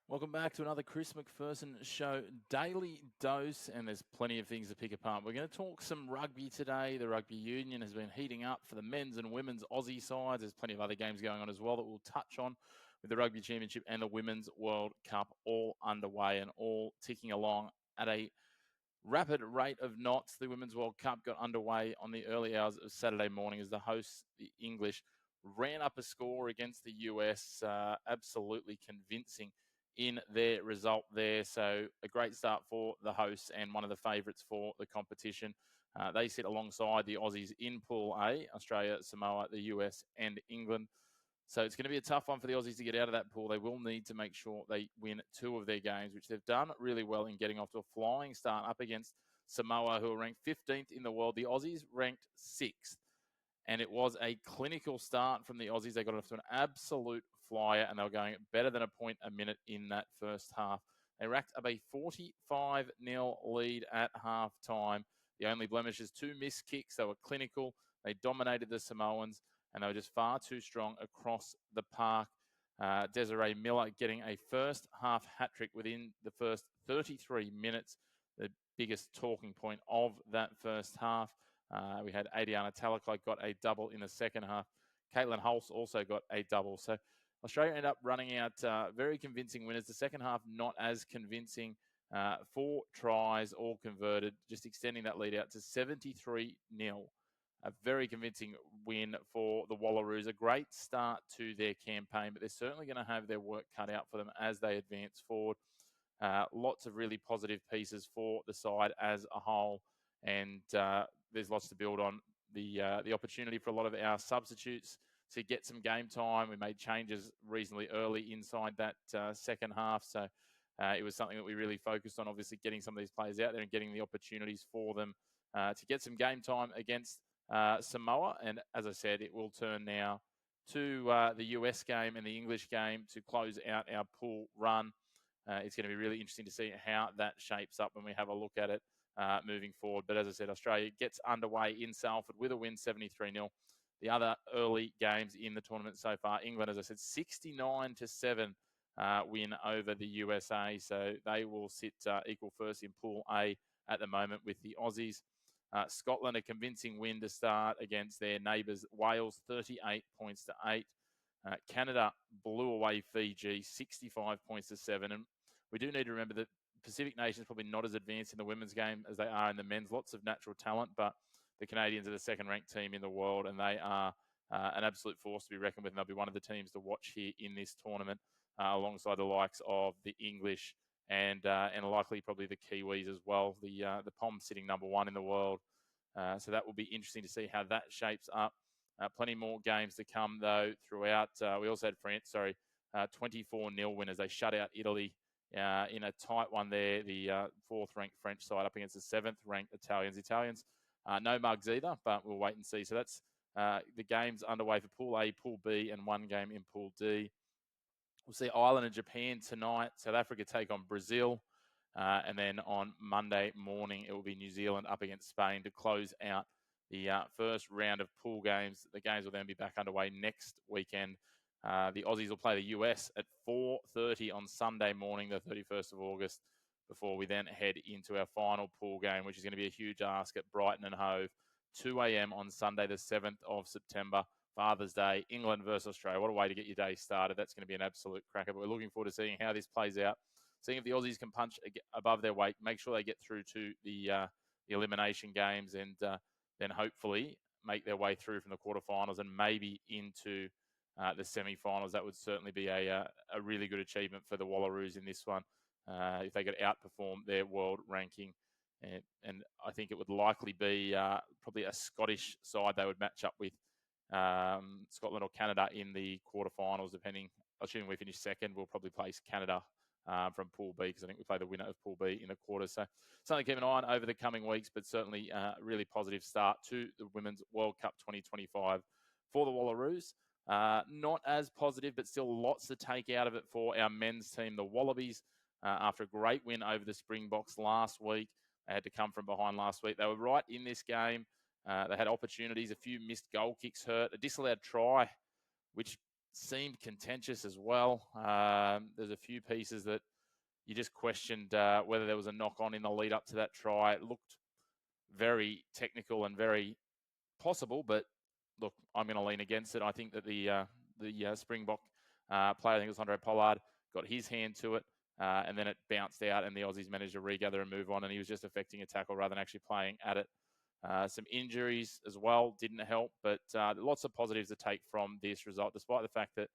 Welcome back to another Chris McPherson Show Daily Dose, and there's plenty of things to pick apart. We're going to talk some rugby today. The rugby union has been heating up for the men's and women's Aussie sides. There's plenty of other games going on as well that we'll touch on, with the Rugby Championship and the Women's World Cup all underway and all ticking along at a rapid rate of knots. The Women's World Cup got underway on the early hours of Saturday morning as the hosts, the English, ran up a score against the US, absolutely convincing in their result there. So a great start for the hosts and one of the favourites for the competition. They sit alongside the Aussies in Pool A, Australia, Samoa, the US and England. So it's going to be a tough one for the Aussies to get out of that pool. They will need to make sure they win two of their games, which they've done really well in getting off to a flying start up against Samoa, who are ranked 15th in the world. The Aussies ranked 6th. And it was a clinical start from the Aussies. They got off to an absolute flyer, and they were going better than a point a minute in that first half. They racked up a 45-0 lead at halftime. The only blemish is 2 missed kicks. They were clinical. They dominated the Samoans, and they were just far too strong across the park. Desiree Miller getting a first half hat-trick within the first 33 minutes, the biggest talking point of that first half. We had Adriana Talakai got a double in the second half. Caitlin Hulse also got a double. So Australia ended up running out very convincing winners. The second half not as convincing. 4 tries, all converted, just extending that lead out to 73-0. A very convincing win for the Wallaroos. A great start to their campaign, but they're certainly going to have their work cut out for them as they advance forward. Lots of really positive pieces for the side as a whole, and there's lots to build on. The opportunity for a lot of our substitutes to get some game time. We made changes reasonably early inside that second half, so it was something that we really focused on, obviously getting some of these players out there and getting the opportunities for them to get some game time against Samoa. And as I said, it will turn now to the US game and the English game to close out our pool run. It's going to be really interesting to see how that shapes up when we have a look at it moving forward. But as I said, Australia gets underway in Salford with a win, 73-0. The other early games in the tournament so far, England, as I said, 69-7 win over the USA. So they will sit equal first in Pool A at the moment with the Aussies. Scotland, a convincing win to start against their neighbours, Wales, 38-8. Canada blew away Fiji, 65-7. And we do need to remember that Pacific nations probably not as advanced in the women's game as they are in the men's. Lots of natural talent, but the Canadians are the second-ranked team in the world, and they are an absolute force to be reckoned with. And they'll be one of the teams to watch here in this tournament, alongside the likes of the English and likely probably the Kiwis as well. The Poms sitting number 1 in the world, so that will be interesting to see how that shapes up. Plenty more games to come, though, throughout. We also had France, 24-0 winners. They shut out Italy in a tight one there. The 4th-ranked French side up against the 7th-ranked Italians. Italians, no mugs either, but we'll wait and see. So that's the games underway for Pool A, Pool B, and one game in Pool D. We'll see Ireland and Japan tonight. South Africa take on Brazil. And then on Monday morning, it will be New Zealand up against Spain to close out the first round of pool games. The games will then be back underway next weekend. The Aussies will play the US at 4:30 on Sunday morning, the 31st of August, before we then head into our final pool game, which is going to be a huge ask at Brighton and Hove, 2 a.m. on Sunday, the 7th of September, Father's Day, England versus Australia. What a way to get your day started. That's going to be an absolute cracker. But we're looking forward to seeing how this plays out, seeing if the Aussies can punch above their weight, make sure they get through to the elimination games, and then hopefully make their way through from the quarterfinals and maybe into the semi-finals. That would certainly be a really good achievement for the Wallaroos in this one, if they could outperform their world ranking. And I think it would likely be probably a Scottish side they would match up with, Scotland or Canada in the quarterfinals, depending. Assuming we finish second, we'll probably place Canada from Pool B, because I think we play the winner of Pool B in the quarters. So something to keep an eye on over the coming weeks, but certainly a really positive start to the Women's World Cup 2025 for the Wallaroos. Not as positive, but still lots to take out of it for our men's team, the Wallabies. After a great win over the Springboks last week, they had to come from behind last week. They were right in this game. They had opportunities, a few missed goal kicks hurt, a disallowed try, which seemed contentious as well. There's a few pieces that you just questioned whether there was a knock-on in the lead up to that try. It looked very technical and very possible, but look, I'm going to lean against it. I think that the Springbok player, I think it was Andre Pollard, got his hand to it, and then it bounced out, and the Aussies managed to regather and move on, and he was just affecting a tackle rather than actually playing at it. Some injuries as well didn't help, but lots of positives to take from this result, despite the fact that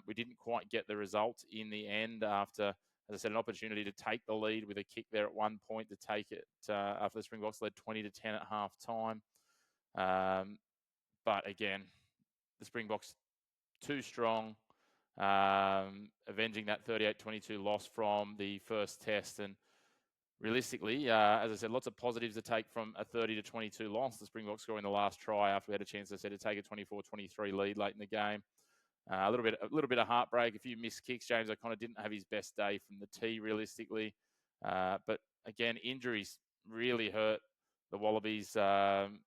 we didn't quite get the result in the end after, as I said, an opportunity to take the lead with a kick there at one point to take it after the Springboks led 20-10 at half time. But again, the Springboks too strong, avenging that 38-22 loss from the first test. And realistically, as I said, lots of positives to take from a 30-22 loss. The Springboks scoring the last try after we had a chance, as I said, to take a 24-23 lead late in the game. A little bit of heartbreak, a few missed kicks. James O'Connor didn't have his best day from the tee, realistically. But again, injuries really hurt the Wallabies. Tom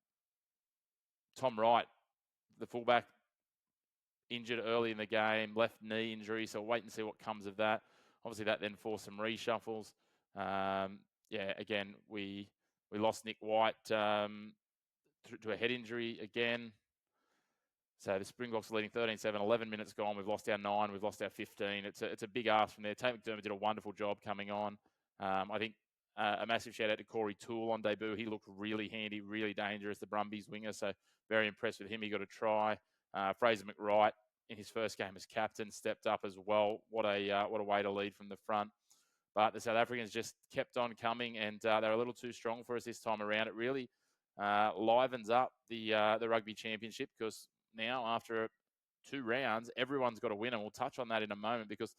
Wright, the fullback, injured early in the game, left knee injury, so we'll wait and see what comes of that. Obviously, that then forced some reshuffles. Again, we lost Nick White to a head injury again. So the Springboks are leading 13-7, 11 minutes gone. We've lost our 9, we've lost our 15. It's a big ask from there. Tate McDermott did a wonderful job coming on. I think a massive shout out to Corey Toole on debut. He looked really handy, really dangerous, the Brumbies winger. So very impressed with him. He got a try. Fraser McWright in his first game as captain stepped up as well. What a way to lead from the front. But the South Africans just kept on coming, and they're a little too strong for us this time around. It really livens up the Rugby Championship, because now after 2 rounds, everyone's got a win, and we'll touch on that in a moment because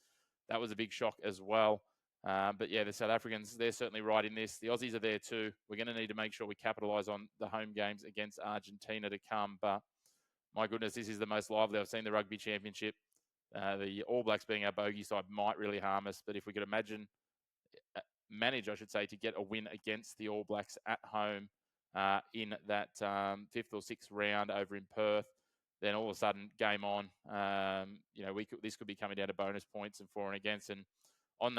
that was a big shock as well. But yeah, the South Africans, they're certainly right in this. The Aussies are there too. We're going to need to make sure we capitalise on the home games against Argentina to come. But my goodness, this is the most lively I've seen the Rugby Championship. The All Blacks being our bogey side might really harm us, but if we could manage, I should say, to get a win against the All Blacks at home in that 5th or 6th round over in Perth, then all of a sudden, game on. This could be coming down to bonus points and for and against. And on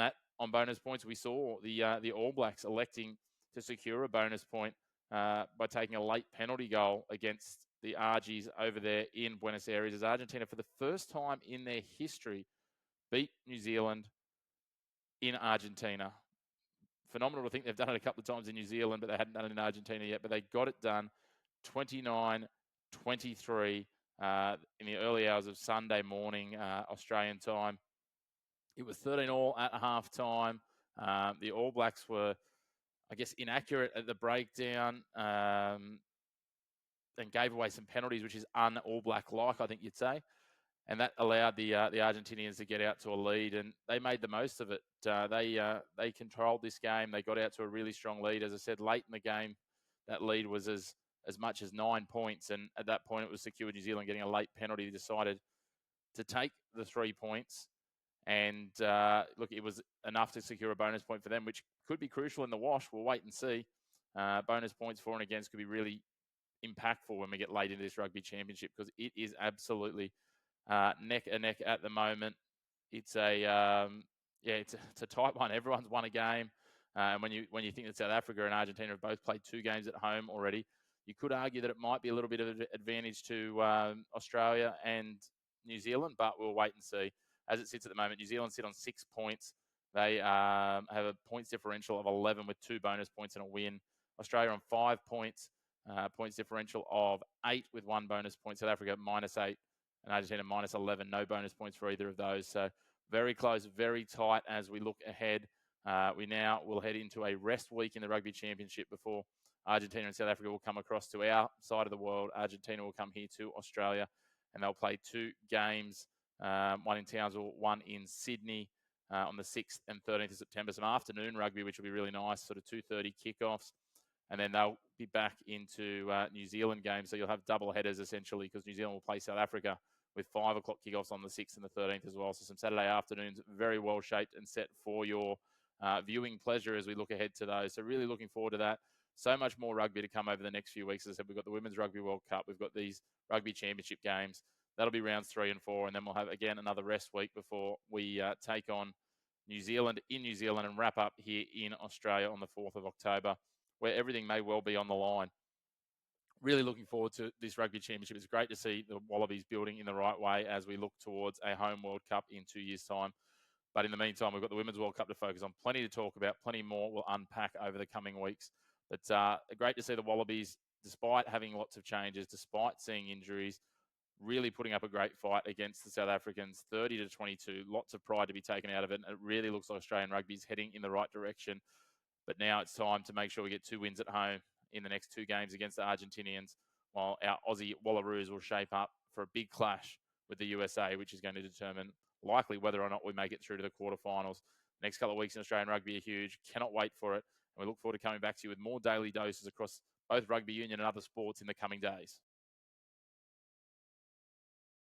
bonus points, we saw the All Blacks electing to secure a bonus point by taking a late penalty goal against the Argies over there in Buenos Aires, as Argentina, for the first time in their history, beat New Zealand in Argentina. Phenomenal to think they've done it a couple of times in New Zealand, but they hadn't done it in Argentina yet. But they got it done 29-23 in the early hours of Sunday morning, Australian time. It was 13-all at halftime. The All Blacks were, I guess, inaccurate at the breakdown and gave away some penalties, which is un-All Black-like, I think you'd say. And that allowed the Argentinians to get out to a lead, and they made the most of it. They controlled this game. They got out to a really strong lead. As I said, late in the game, that lead was as much as 9 points, and at that point, it was secured. New Zealand getting a late penalty, they decided to take the 3 points. And look, it was enough to secure a bonus point for them, which could be crucial in the wash. We'll wait and see. Bonus points for and against could be really impactful when we get late into this Rugby Championship, because it is absolutely neck and neck at the moment. It's a tight one. Everyone's won a game, and when you think that South Africa and Argentina have both played 2 games at home already, you could argue that it might be a little bit of an advantage to Australia and New Zealand, but we'll wait and see. As it sits at the moment, New Zealand sit on 6 points. They have a points differential of 11 with 2 bonus points and a win. Australia on 5 points, points differential of 8 with 1 bonus point. South Africa -8 and Argentina -11, no bonus points for either of those. So very close, very tight as we look ahead. We now will head into a rest week in the Rugby Championship before Argentina and South Africa will come across to our side of the world. Argentina will come here to Australia, and they'll play 2 games, one in Townsville, one in Sydney on the 6th and 13th of September. Some afternoon rugby, which will be really nice, sort of 2:30 kickoffs. And then they'll be back into New Zealand games. So you'll have double headers, essentially, because New Zealand will play South Africa with 5 o'clock kickoffs on the 6th and the 13th as well. So some Saturday afternoons, very well shaped and set for your viewing pleasure as we look ahead to those. So really looking forward to that. So much more rugby to come over the next few weeks. As I said, we've got the Women's Rugby World Cup. We've got these Rugby Championship games. That'll be rounds 3 and 4, and then we'll have, again, another rest week before we take on New Zealand in New Zealand and wrap up here in Australia on the 4th of October, where everything may well be on the line. Really looking forward to this Rugby Championship. It's great to see the Wallabies building in the right way as we look towards a home World Cup in 2 years' time. But in the meantime, we've got the Women's World Cup to focus on. Plenty to talk about, plenty more we'll unpack over the coming weeks. But great to see the Wallabies, despite having lots of changes, despite seeing injuries, really putting up a great fight against the South Africans, 30-22. Lots of pride to be taken out of it. And it really looks like Australian rugby is heading in the right direction. But now it's time to make sure we get 2 wins at home in the next 2 games against the Argentinians, while our Aussie Wallaroos will shape up for a big clash with the USA, which is going to determine likely whether or not we make it through to the quarterfinals. Next couple of weeks in Australian rugby are huge. Cannot wait for it. And we look forward to coming back to you with more daily doses across both rugby union and other sports in the coming days.